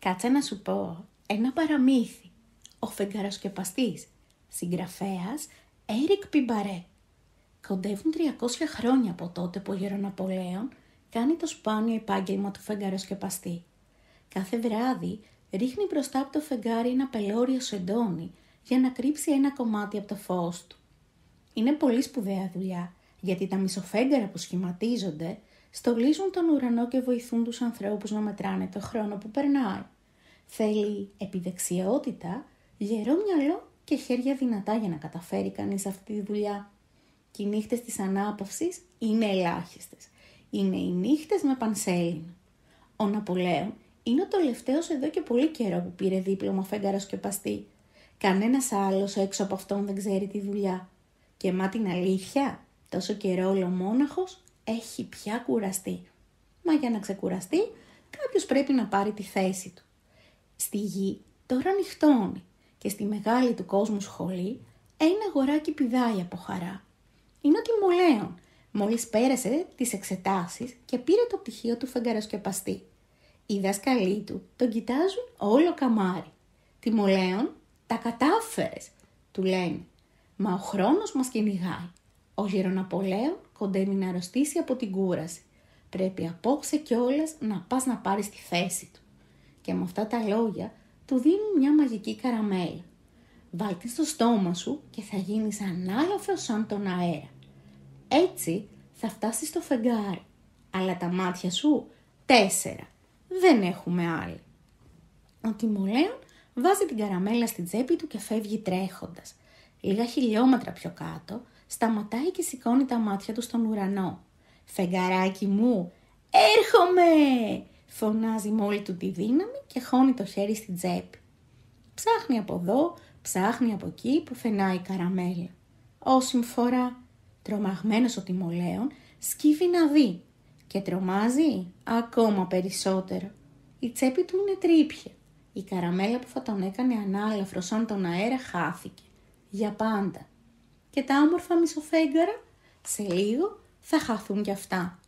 Κάτσε να σου πω ένα παραμύθι. Ο φεγγαροσκεπαστής, συγγραφέας Έρικ Πιμπαρέ. Κοντεύουν 300 χρόνια από τότε που ο Γεροναπολέων κάνει το σπάνιο επάγγελμα του φεγγαροσκεπαστή. Κάθε βράδυ ρίχνει μπροστά από το φεγγάρι ένα πελώριο σεντόνι για να κρύψει ένα κομμάτι από το φως του. Είναι πολύ σπουδαία δουλειά, γιατί τα μισοφέγγαρα που σχηματίζονται στολίζουν τον ουρανό και βοηθούν τους ανθρώπους να μετράνε το χρόνο που περνάει. Θέλει επιδεξιότητα, γερό μυαλό και χέρια δυνατά για να καταφέρει κανείς αυτή τη δουλειά. Και οι νύχτες της ανάπαυσης είναι ελάχιστες. Είναι οι νύχτες με πανσέλινο. Ο Ναπολέων είναι ο τελευταίος εδώ και πολύ καιρό που πήρε δίπλωμα φεγγαροσκεπαστή. Κανένας άλλος έξω από αυτόν δεν ξέρει τη δουλειά. Και μα την αλήθεια, τόσο καιρό ολομόναχος έχει πια κουραστεί. Μα για να ξεκουραστεί, κάποιος πρέπει να πάρει τη θέση του. Στη γη τώρα νυχτώνει και στη μεγάλη του κόσμου σχολή ένα αγοράκι πηδάει από χαρά. Είναι ο Τιμολέων. Μόλις πέρασε τις εξετάσεις και πήρε το πτυχίο του φεγγαροσκεπαστή. Οι δάσκαλοι του τον κοιτάζουν όλο καμάρι. Τιμολέων, τα κατάφερες, του λένε. Μα ο χρόνος μας κυνηγάει. Ο Γεροναπολέων κοντεύει να αρρωστήσει από την κούραση. Πρέπει απόψε κιόλας να πας να πάρεις τη θέση του. Και με αυτά τα λόγια του δίνουν μια μαγική καραμέλα. Βάλ' την στο στόμα σου και θα γίνεις ανάλαφρος σαν τον αέρα. Έτσι θα φτάσεις στο φεγγάρι. Αλλά τα μάτια σου 4. Δεν έχουμε άλλη. Ο Τιμολέων βάζει την καραμέλα στην τσέπη του και φεύγει τρέχοντας. Λίγα χιλιόμετρα πιο κάτω σταματάει και σηκώνει τα μάτια του στον ουρανό. «Φεγγαράκι μου, έρχομαι!» φωνάζει με όλη του τη δύναμη και χώνει το χέρι στην τσέπη. Ψάχνει από εδώ, ψάχνει από εκεί που φαινάει η καραμέλα. Όση φορά, τρομαγμένος ο Τιμολέων, σκύβει να δει και τρομάζει ακόμα περισσότερο. Η τσέπη του είναι τρύπια. Η καραμέλα που θα τον έκανε ανάλαφρο σαν τον αέρα χάθηκε. Για πάντα. Και τα όμορφα μισοφέγγαρα, σε λίγο θα χαθούν κι αυτά.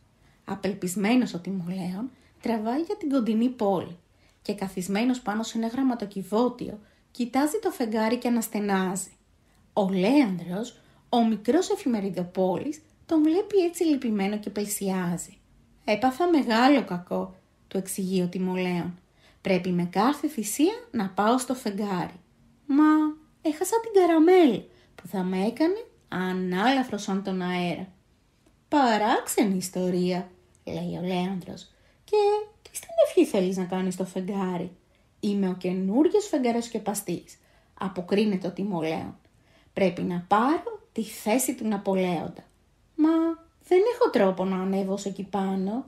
Απελπισμένος ο Τιμολέων τραβάει για την κοντινή πόλη και καθισμένος πάνω σε ένα γραμματοκιβώτιο κοιτάζει το φεγγάρι και αναστενάζει. Ο Λέανδρος, ο μικρός εφημεριδοπόλης, τον βλέπει έτσι λυπημένο και πλησιάζει. «Έπαθα μεγάλο κακό», του εξηγεί ο Τιμολέων. «Πρέπει με κάθε θυσία να πάω στο φεγγάρι. Μα έχασα την καραμέλα που θα με έκανε ανάλαφρο σαν τον αέρα». «Παράξενη ιστορία», λέει ο Λέανδρος. «Και τι στην ευχή θέλεις να κάνεις στο φεγγάρι?» «Είμαι ο καινούριος φεγγαροσκεπαστής», αποκρίνεται ο Τιμολέων. «Πρέπει να πάρω τη θέση του Ναπολέοντα». «Μα δεν έχω τρόπο να ανέβω ως εκεί πάνω».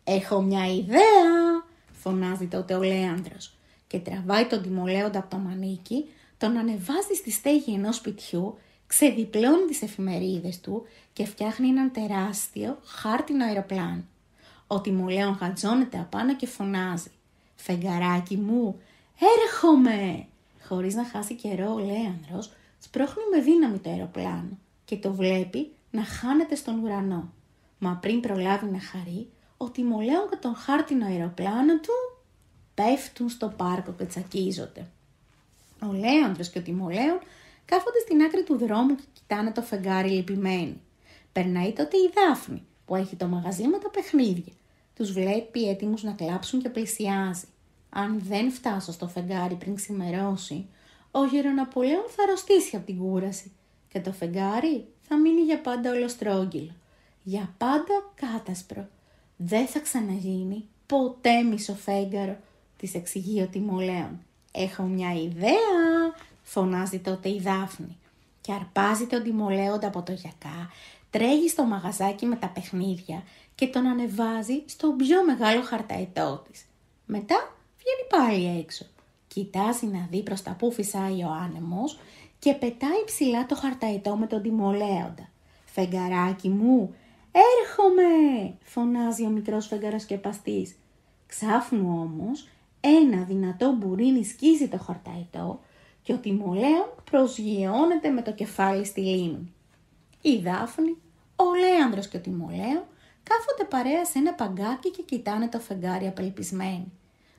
«Έχω μια ιδέα», φωνάζει τότε ο Λέανδρος και τραβάει τον Τιμολέοντα από το μανίκι, τον ανεβάζει στη στέγη ενός σπιτιού, ξεδιπλώνει τις εφημερίδες του και φτιάχνει έναν τεράστιο χάρτινο αεροπλάνο. Ο Τιμολέων χατζώνεται απάνω και φωνάζει «Φεγγαράκι μου, έρχομαι!» Χωρίς να χάσει καιρό ο Λέανδρος σπρώχνει με δύναμη το αεροπλάνο και το βλέπει να χάνεται στον ουρανό. Μα πριν προλάβει να χαρεί, ο Τιμολέων και τον χάρτινο αεροπλάνο του πέφτουν στο πάρκο και τσακίζονται. Ο Λέανδρος και ο Τιμολέων κάθονται στην άκρη του δρόμου και κοιτάνε το φεγγάρι λυπημένοι. Περνάει τότε η Δάφνη που έχει το μαγαζί με τα παιχνίδια. Τους βλέπει έτοιμους να κλάψουν και πλησιάζει. «Αν δεν φτάσω στο φεγγάρι πριν ξημερώσει, ο Γεροναπολέων θα αρρωστήσει από την κούραση και το φεγγάρι θα μείνει για πάντα ολοστρόγγυλο. Για πάντα κάτασπρο. Δεν θα ξαναγίνει ποτέ μισοφέγγαρο», της εξηγεί ο Τιμολέων. «Έχω μια ιδέα», φωνάζει τότε η Δάφνη και αρπάζει τον Τιμολέοντα από το γιακά, τρέχει στο μαγαζάκι με τα παιχνίδια και τον ανεβάζει στο πιο μεγάλο χαρταετό της. Μετά βγαίνει πάλι έξω, κοιτάζει να δει προς τα που φυσάει ο άνεμος και πετάει ψηλά το χαρταετό με τον Τιμολέοντα. «Φεγγαράκι μου, έρχομαι!» φωνάζει ο μικρός φεγγαροσκεπαστής. Ξάφνου όμως ένα δυνατό μπουρίνι σκίζει το χαρταετό και ο Τιμολέων προσγειώνεται με το κεφάλι στη λίμνη. Η Δάφνη, ο Λέανδρος και ο Τιμολέων κάθονται παρέα σε ένα παγκάκι και κοιτάνε το φεγγάρι απελπισμένοι.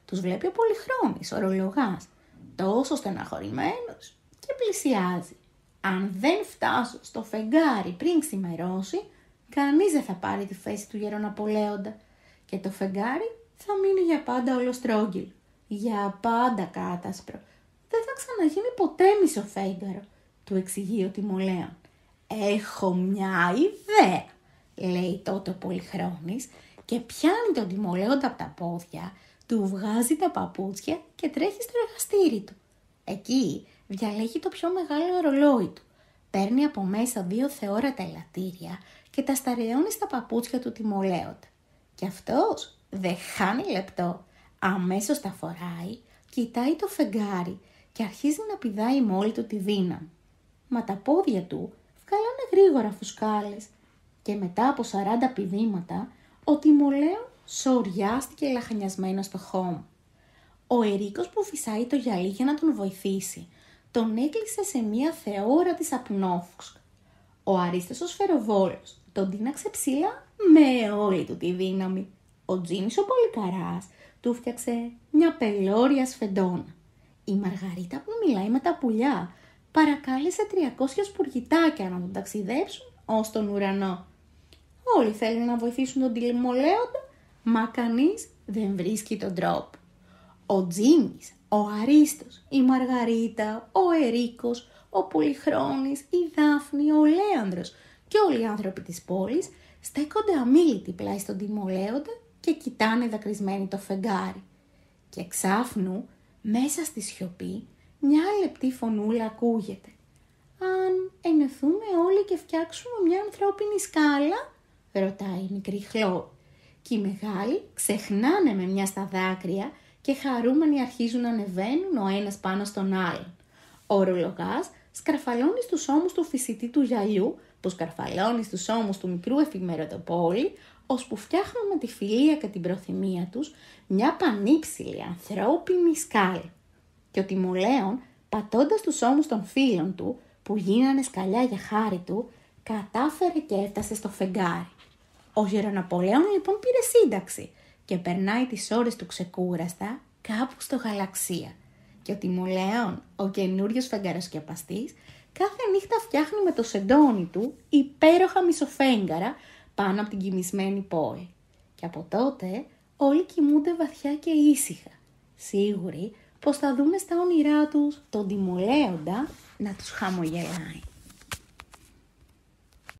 τους βλέπει ο Πολυχρόνης, ο ορολογάς, τόσο στεναχωρημένος και πλησιάζει. Αν δεν φτάσω στο φεγγάρι πριν ξημερώσει, κανείς δεν θα πάρει τη θέση του Γεροναπολέοντα και το φεγγάρι θα μείνει για πάντα ολοστρόγγυλο, για πάντα κάτασπρο. Δεν θα ξαναγίνει ποτέ μισοφέγγαρο, του εξηγεί ο Τιμολέων. «Έχω μια ιδέα», λέει τότε ο Πολυχρόνης και πιάνει τον Τιμολέοντα από τα πόδια, του βγάζει τα παπούτσια και τρέχει στο εργαστήρι του. Εκεί διαλέγει το πιο μεγάλο ορολόι του, παίρνει από μέσα 2 θεόρατα ελαττήρια και τα σταρεώνει στα παπούτσια του Τιμολέοντα. Και αυτός δεν χάνει λεπτό, αμέσως τα φοράει, κοιτάει το φεγγάρι και αρχίζει να πηδάει με όλη του τη δύναμη. Μα τα πόδια του βγάλανε γρήγορα φουσκάλες και μετά από 40 πηδήματα ο Τιμολέων σοριάστηκε λαχανιασμένο στο χώμα. Ο Ερίκος που φυσάει το γυαλί για να τον βοηθήσει τον έκλεισε σε μια θεόρατη σαπνόφουσκα. Ο Αρίστος ο Σφαιροβόλος τον τίναξε ψηλά με όλη του τη δύναμη. Ο Τζίμης ο Πολυκαράς του φτιάξε μια πελώρια σφεντόνα. Η Μαργαρίτα που μιλάει με τα πουλιά παρακάλεσε 300 σπουργητάκια να τον ταξιδέψουν ως τον ουρανό. Όλοι θέλουν να βοηθήσουν τον Τιμολέοντα, μα κανείς δεν βρίσκει τον τρόπο. Ο Τζίμης, ο Αρίστος, η Μαργαρίτα, ο Ερίκος, ο Πολυχρόνης, η Δάφνη, ο Λέανδρος και όλοι οι άνθρωποι της πόλης στέκονται αμίλητοι πλάι στον Τιμολέοντα και κοιτάνε δακρυσμένοι το φεγγάρι. Και εξάφνου, μέσα στη σιωπή, μια λεπτή φωνούλα ακούγεται. «Αν ενωθούμε όλοι και φτιάξουμε μια ανθρώπινη σκάλα?» ρωτάει η μικρή Χλόη. Και οι μεγάλοι ξεχνάνε με μια στα δάκρυα και χαρούμενοι αρχίζουν να ανεβαίνουν ο ένας πάνω στον άλλον. Ο ορολογάς σκαρφαλώνει στους ώμους του φυσιτή του γυαλιού, που σκαρφαλώνει στους ώμους του μικρού εφημεροτοπόλη, ώσπου φτιάχνουν με τη φιλία και την προθυμία τους μια πανύψηλη ανθρώπινη σκάλα. Και ο Τιμολέων, πατώντας τους ώμους των φίλων του, που γίνανε σκαλιά για χάρη του, κατάφερε και έφτασε στο φεγγάρι. Ο Γεροναπολέων λοιπόν πήρε σύνταξη και περνάει τις ώρες του ξεκούραστα κάπου στο γαλαξία. Και ο Τιμολέων, ο καινούριος φεγγαροσκεπαστής, κάθε νύχτα φτιάχνει με το σεντόνι του υπέροχα μισοφέγγαρα πάνω από την κοιμισμένη πόλη. Και από τότε όλοι κοιμούνται βαθιά και ήσυχα, σίγουροι πως θα δούνε στα όνειρά τους τον Τιμολέοντα να τους χαμογελάει.